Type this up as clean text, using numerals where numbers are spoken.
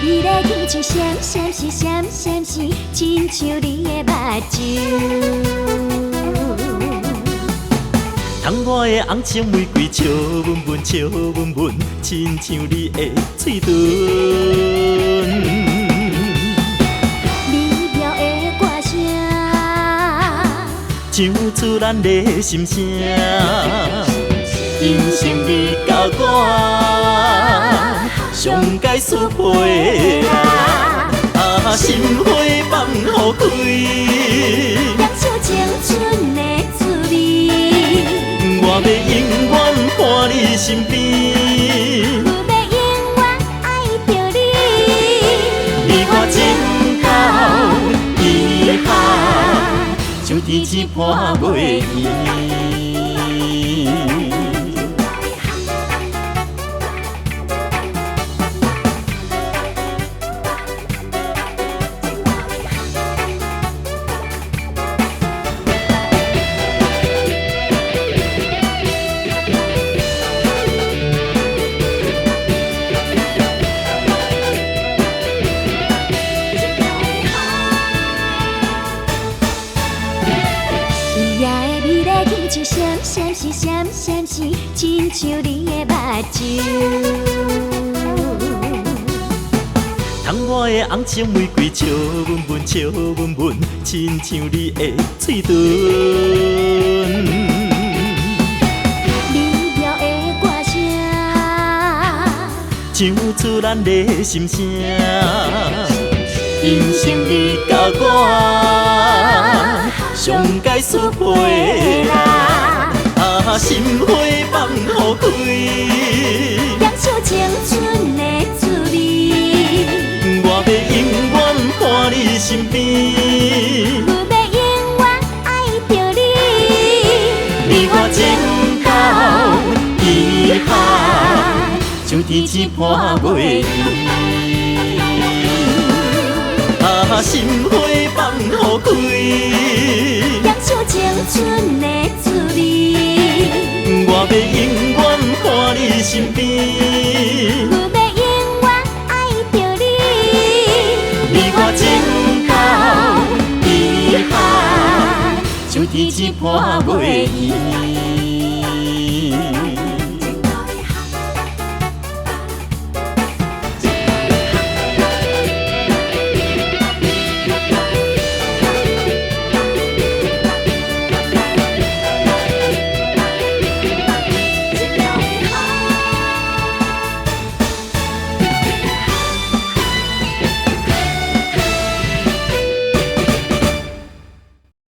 美丽气像闪闪是闪闪是，亲像你的目睭。窗外的红青玫瑰，笑纹纹，笑纹纹，亲像你的嘴唇。美妙的歌声，唱出咱的心声。人生你甲我，上界舒配啊，心花放互开，享受青春的滋味。我要永远伴你身边，我要永远爱着你，你我前后以下，像天一般袂移。闪闪是闪闪是，亲像你的目睭。窗外的红青玫瑰，笑纹纹，笑纹纹，亲像你的嘴唇。美妙的歌声，唱出咱的心声。人生你甲我，上界舒配啊，心花放互开，享受青春的滋味。我要永远伴你身边，我要永远爱着你，你我前后以下，像天一般袂移。啊，心花放互开，享受青春的滋味。我要永远伴你身边，我要永远爱着你，你我前后以下，像天一般袂移。